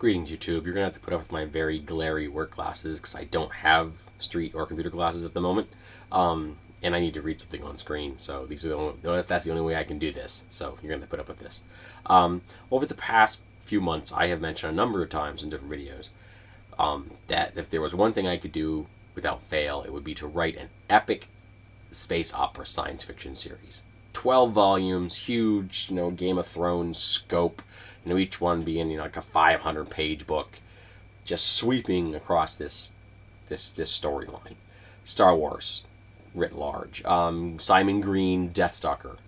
Greetings, YouTube. You're going to have to put up with my very glary work glasses because I don't have street or computer glasses at the moment. And I need to read something on screen. So that's the only way I can do this. So you're going to put up with this. Over the past few months, I have mentioned a number of times in different videos that if there was one thing I could do without fail, it would be to write an epic space opera science fiction series. 12 volumes, huge, Game of Thrones scope. Each one being like a 500-page book, just sweeping across this storyline. Star Wars, writ large. Simon Green, Deathstalker.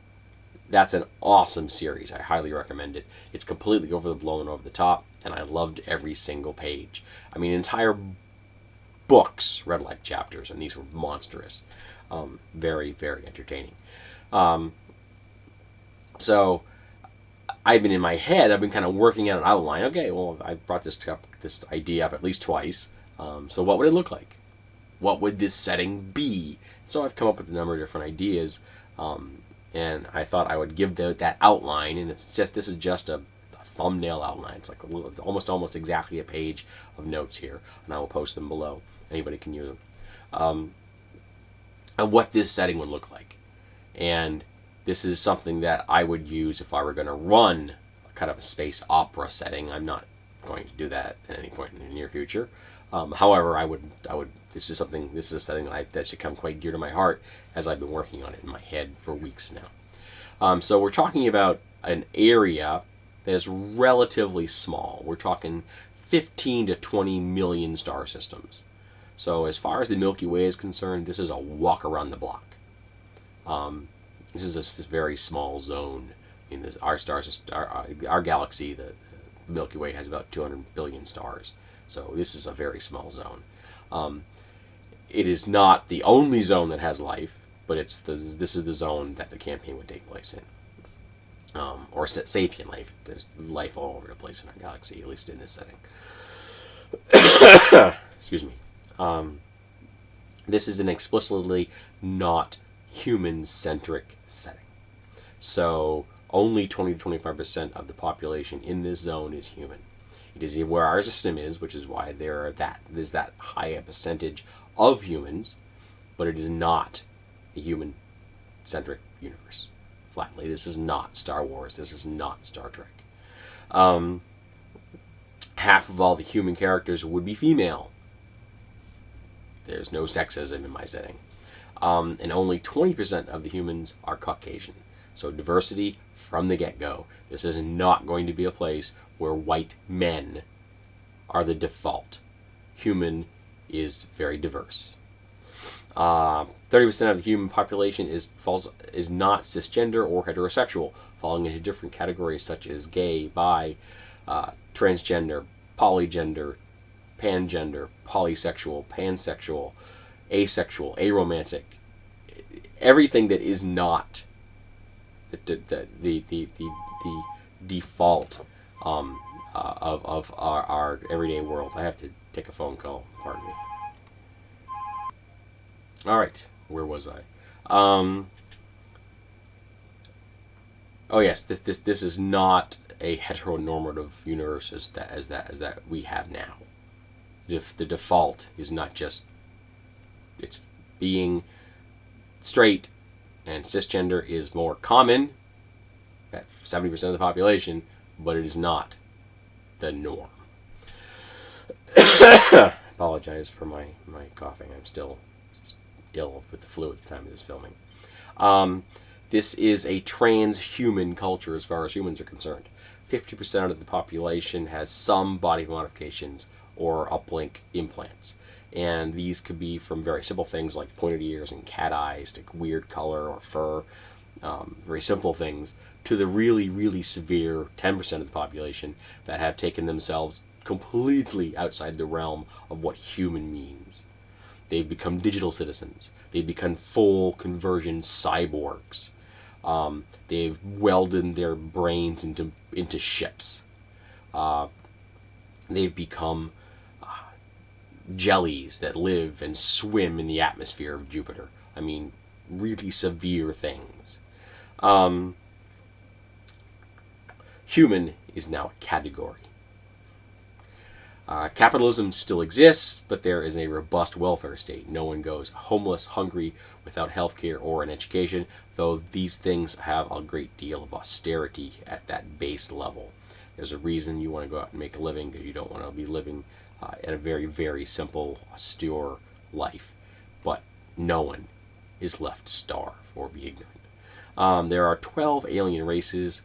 That's an awesome series. I highly recommend it. It's completely over the top, and I loved every single page. Entire books read like chapters, and these were monstrous. Very, very entertaining. So I've been in my head, I've been kind of working out an outline. Okay, well, I brought this idea up at least twice. So what would it look like? What would this setting be? So I've come up with a number of different ideas, and I thought I would give that outline. And this is just a thumbnail outline. It's like almost exactly a page of notes here, and I will post them below. Anybody can use them. And what this setting would look like, and this is something that I would use if I were going to run kind of a space opera setting. I'm not going to do that at any point in the near future. However, I would. This is a setting that's become quite dear to my heart as I've been working on it in my head for weeks now. So we're talking about an area that is relatively small. We're talking 15 to 20 million star systems. So as far as the Milky Way is concerned, this is a walk around the block. This is a very small zone. Our galaxy, the Milky Way, has about 200 billion stars. So this is a very small zone. It is not the only zone that has life, but this is the zone that the campaign would take place in. Or sapient life. There's life all over the place in our galaxy, at least in this setting. Excuse me. This is an explicitly not human-centric setting. So only 20 to 25% of the population in this zone is human. It is where our system is, which is why there's that high a percentage of humans, but it is not a human-centric universe. Flatly, this is not Star Wars. This is not Star Trek. Half of all the human characters would be female. There's no sexism in my setting. And only 20% of the humans are Caucasian. So diversity from the get-go. This is not going to be a place where white men are the default. Human is very diverse. 30% of the human population is not cisgender or heterosexual, falling into different categories such as gay, bi, transgender, polygender, pangender, polysexual, pansexual, asexual, aromantic, everything that is not the default of our everyday world. I have to take a phone call. Pardon me. All right, where was I? Oh yes, this is not a heteronormative universe as that we have now. The default is not just it's being straight, and cisgender is more common at 70% of the population, but it is not the norm. Apologize for my coughing. I'm still ill with the flu at the time of this filming. This is a transhuman culture as far as humans are concerned. 50% of the population has some body modifications or uplink implants. And these could be from very simple things like pointed ears and cat eyes to weird color or fur, very simple things, to the really, really severe 10% of the population that have taken themselves completely outside the realm of what human means. They've become digital citizens. They've become full conversion cyborgs. They've welded their brains into ships. They've become jellies that live and swim in the atmosphere of Jupiter. Really severe things. Human is now a category. Capitalism still exists, but there is a robust welfare state. No one goes homeless, hungry, without health care or an education, though these things have a great deal of austerity at that base level. There's a reason you want to go out and make a living, because you don't want to be living at a very, very simple, austere life. But no one is left to starve or be ignorant. There are 12 alien races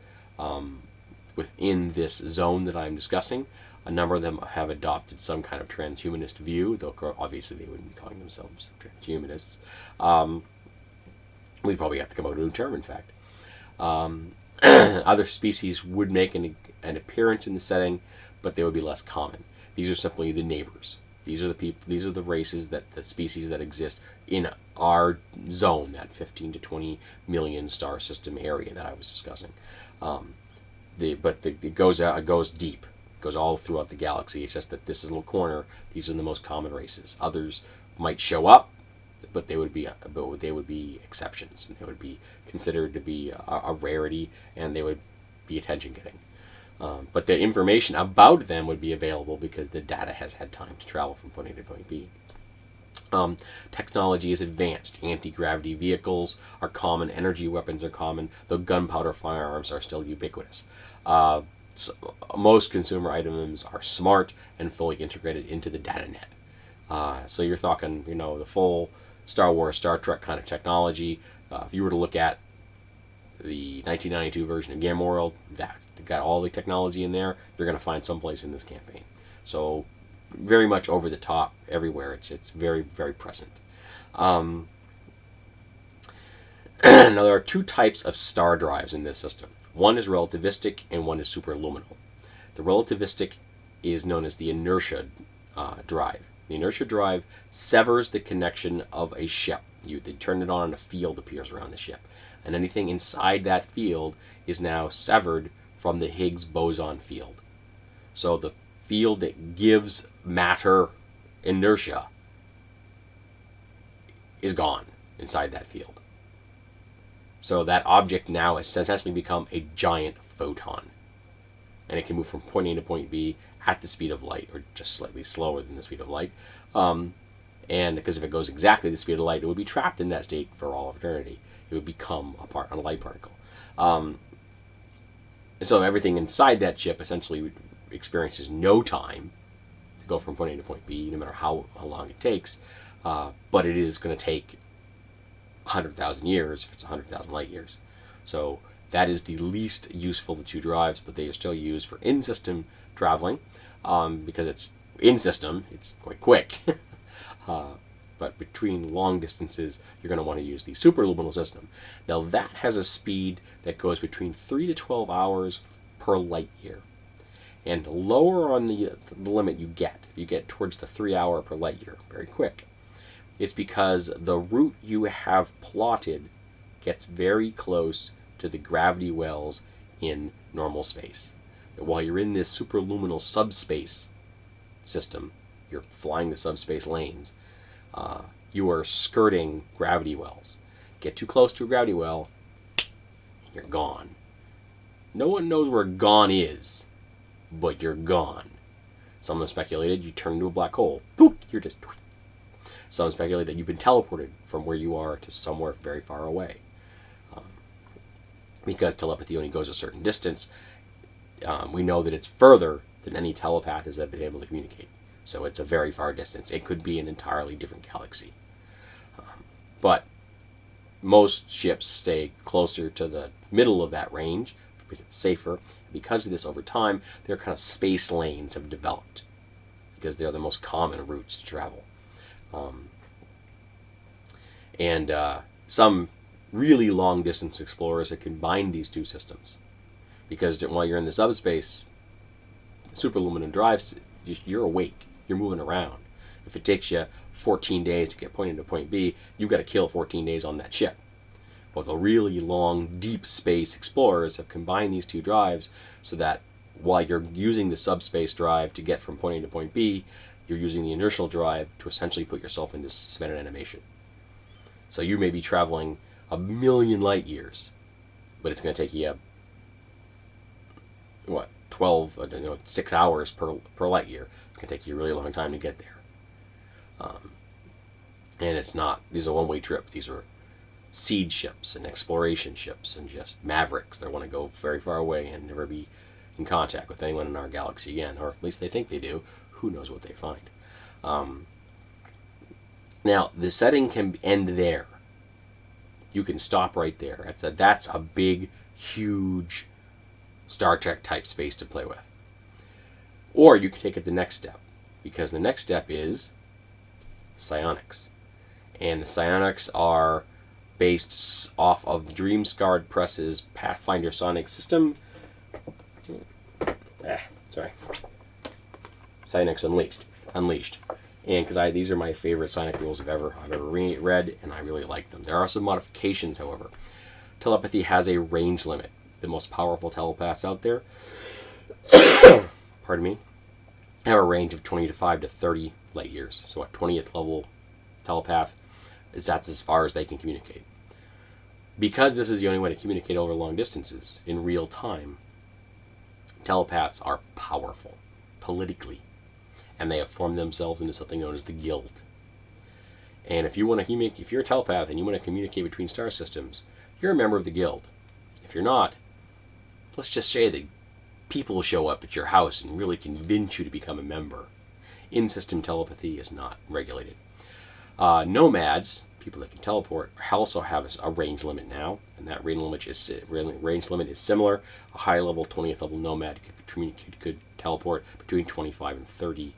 within this zone that I'm discussing. A number of them have adopted some kind of transhumanist view, though obviously they wouldn't be calling themselves transhumanists. We'd probably have to come up with a new term, in fact. Other species would make an appearance in the setting, but they would be less common. These are simply the neighbors. These are the people. These are the races the species that exist in our zone, that 15 to 20 million star system area that I was discussing. It goes deep. It goes all throughout the galaxy. It's just that this is a little corner. These are the most common races. Others might show up, but they would be exceptions. And they would be considered to be a rarity, and they would be attention getting. But the information about them would be available because the data has had time to travel from point A to point B. Technology is advanced. Anti-gravity vehicles are common. Energy weapons are common. Though gunpowder firearms are still ubiquitous. So most consumer items are smart and fully integrated into the data net. So you're talking, the full Star Wars, Star Trek kind of technology. If you were to look at the 1992 version of Game World, that got all the technology in there, you're going to find someplace in this campaign. So very much over the top everywhere. It's very, very present. Now there are two types of star drives in this system. One is relativistic and one is superluminal. The relativistic is known as the inertia drive. The inertia drive severs the connection of a ship. They turn it on and a field appears around the ship. And anything inside that field is now severed from the Higgs boson field. So the field that gives matter inertia is gone inside that field. So that object now has essentially become a giant photon. And it can move from point A to point B at the speed of light, or just slightly slower than the speed of light. And because if it goes exactly the speed of light, it would be trapped in that state for all of eternity. It would become a light particle. So everything inside that chip essentially experiences no time to go from point A to point B, no matter how long it takes. But it is going to take 100,000 years if it's 100,000 light years. So that is the least useful of the two drives, but they are still used for in-system traveling because it's in-system, it's quite quick. But between long distances, you're going to want to use the superluminal system. Now that has a speed that goes between 3 to 12 hours per light year. And lower on the limit you get towards the 3 hour per light year, very quick, it's because the route you have plotted gets very close to the gravity wells in normal space. While you're in this superluminal subspace system, you're flying the subspace lanes, you are skirting gravity wells. Get too close to a gravity well, and you're gone. No one knows where gone is, but you're gone. Some have speculated you turn into a black hole. Boop, you're just... Some speculate that you've been teleported from where you are to somewhere very far away. Because telepathy only goes a certain distance, we know that it's further than any telepath has ever been able to communicate. So it's a very far distance. It could be an entirely different galaxy. But most ships stay closer to the middle of that range because it's safer. Because of this, over time, their kind of space lanes have developed because they're the most common routes to travel. Some really long-distance explorers have combined these two systems because while you're in the subspace, superluminal drives, you're awake. You're moving around. If it takes you 14 days to get point A to point B, you've got to kill 14 days on that ship. Well, the really long, deep space explorers have combined these two drives so that while you're using the subspace drive to get from point A to point B, you're using the inertial drive to essentially put yourself into suspended animation. So you may be traveling 1,000,000 light years, but it's going to take you, 6 hours per light year. It's going to take you a really long time to get there. And it's not, these are one-way trips. These are seed ships and exploration ships and just mavericks that want to go very far away and never be in contact with anyone in our galaxy again, or at least they think they do. Who knows what they find. Now, the setting can end there. You can stop right there. That's a big, huge Star Trek type space to play with. Or you can take it the next step, because the next step is psionics. And the psionics are based off of the Dreamscarred Press's Pathfinder Sonic system. Psionics Unleashed. And because these are my favorite psionic rules I've ever read, and I really like them. There are some modifications, however. Telepathy has a range limit. The most powerful telepaths out there, pardon me, have a range of 25 to 30 light years. So a 20th level telepath, that's as far as they can communicate. Because this is the only way to communicate over long distances in real time, telepaths are powerful politically, and they have formed themselves into something known as the Guild. And if you're a telepath and you want to communicate between star systems, you're a member of the Guild. If you're not, let's just say that people will show up at your house and really convince you to become a member. In-system telepathy is not regulated. Nomads, people that can teleport, also have a range limit now, and that range limit is similar. A high-level 20th level nomad could teleport between 25 and 30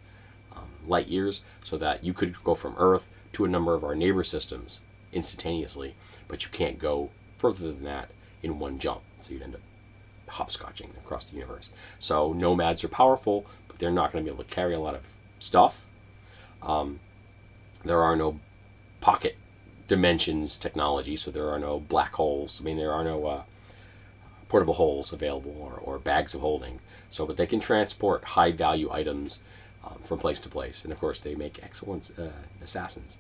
light years, so that you could go from Earth to a number of our neighbor systems instantaneously, but you can't go further than that in one jump, so you'd end up hopscotching across the universe. So nomads are powerful, but they're not going to be able to carry a lot of stuff. There are no pocket dimensions technology, so there are no black holes. There are no portable holes available or bags of holding. So, but they can transport high-value items from place to place, and of course they make excellent assassins.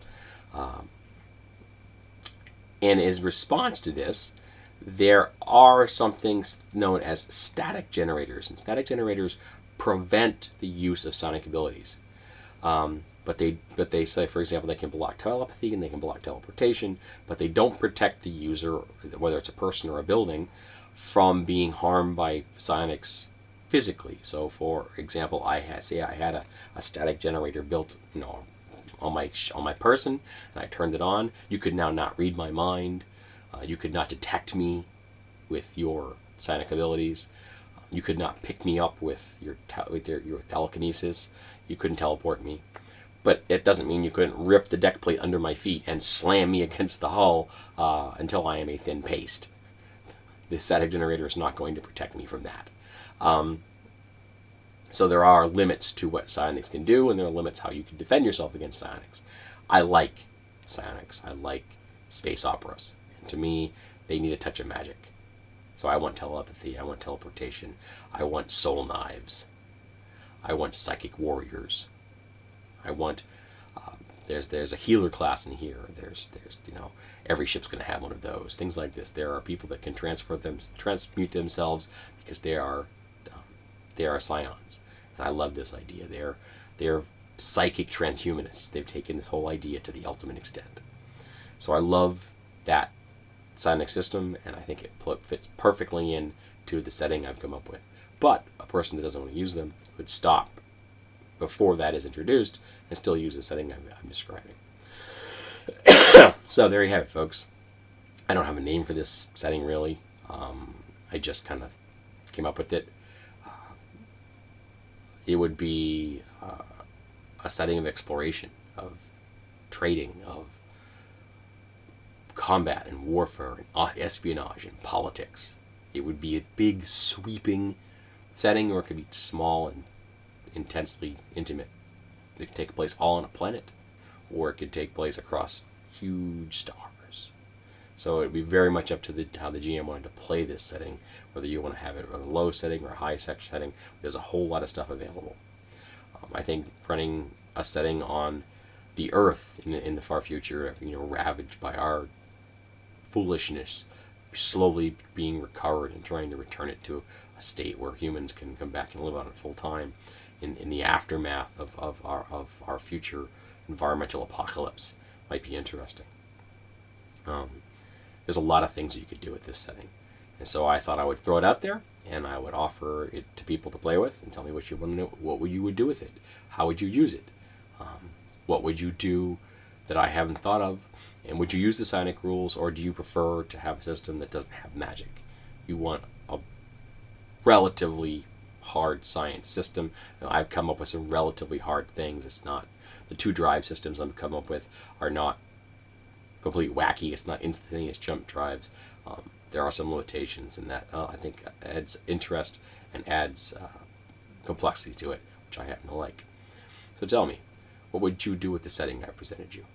And in response to this, there are some things known as static generators, and static generators prevent the use of sonic abilities. But they say, for example, they can block telepathy and they can block teleportation, but they don't protect the user, whether it's a person or a building, from being harmed by psionics physically. So, for example, I had a static generator built, on my person, and I turned it on. You could now not read my mind. You could not detect me with your psionic abilities. You could not pick me up with your telekinesis. You couldn't teleport me. But it doesn't mean you couldn't rip the deck plate under my feet and slam me against the hull until I am a thin paste. The static generator is not going to protect me from that. So there are limits to what psionics can do, and there are limits how you can defend yourself against psionics. I like psionics. I like space operas. And to me, they need a touch of magic. So I want telepathy. I want teleportation. I want soul knives. I want psychic warriors. I want there's a healer class in here. There's every ship's going to have one of those. Things like this. There are people that can transmute themselves because they are psions, and I love this idea. They're psychic transhumanists. They've taken this whole idea to the ultimate extent. So I love that psionic system, and I think it fits perfectly into the setting I've come up with. But a person that doesn't want to use them would stop before that is introduced and still use the setting I'm describing. So there you have it, folks. I don't have a name for this setting, really. I just kind of came up with it. It would be a setting of exploration, of trading, of combat and warfare and espionage and politics. It would be a big, sweeping setting, or it could be small and intensely intimate. It could take place all on a planet, or it could take place across huge stars. So it would be very much up to how the GM wanted to play this setting, whether you want to have it at a low setting or a high setting. There's a whole lot of stuff available. I think running a setting on the Earth in the far future, ravaged by our foolishness, slowly being recovered and trying to return it to a a state where humans can come back and live on it full time in the aftermath of our future environmental apocalypse might be interesting. There's a lot of things you could do with this setting. And so I thought I would throw it out there, and I would offer it to people to play with and tell me what you want to know, what you would do with it, how would you use it, what would you do that I haven't thought of, and would you use the psionic rules, or do you prefer to have a system that doesn't have magic? You want a relatively hard science system. Now, I've come up with some relatively hard things. It's not the 2 drive systems I've come up with are not complete wacky. It's not instantaneous jump drives. There are some limitations, and that I think adds interest and adds complexity to it, which I happen to like. So tell me, what would you do with the setting I presented you?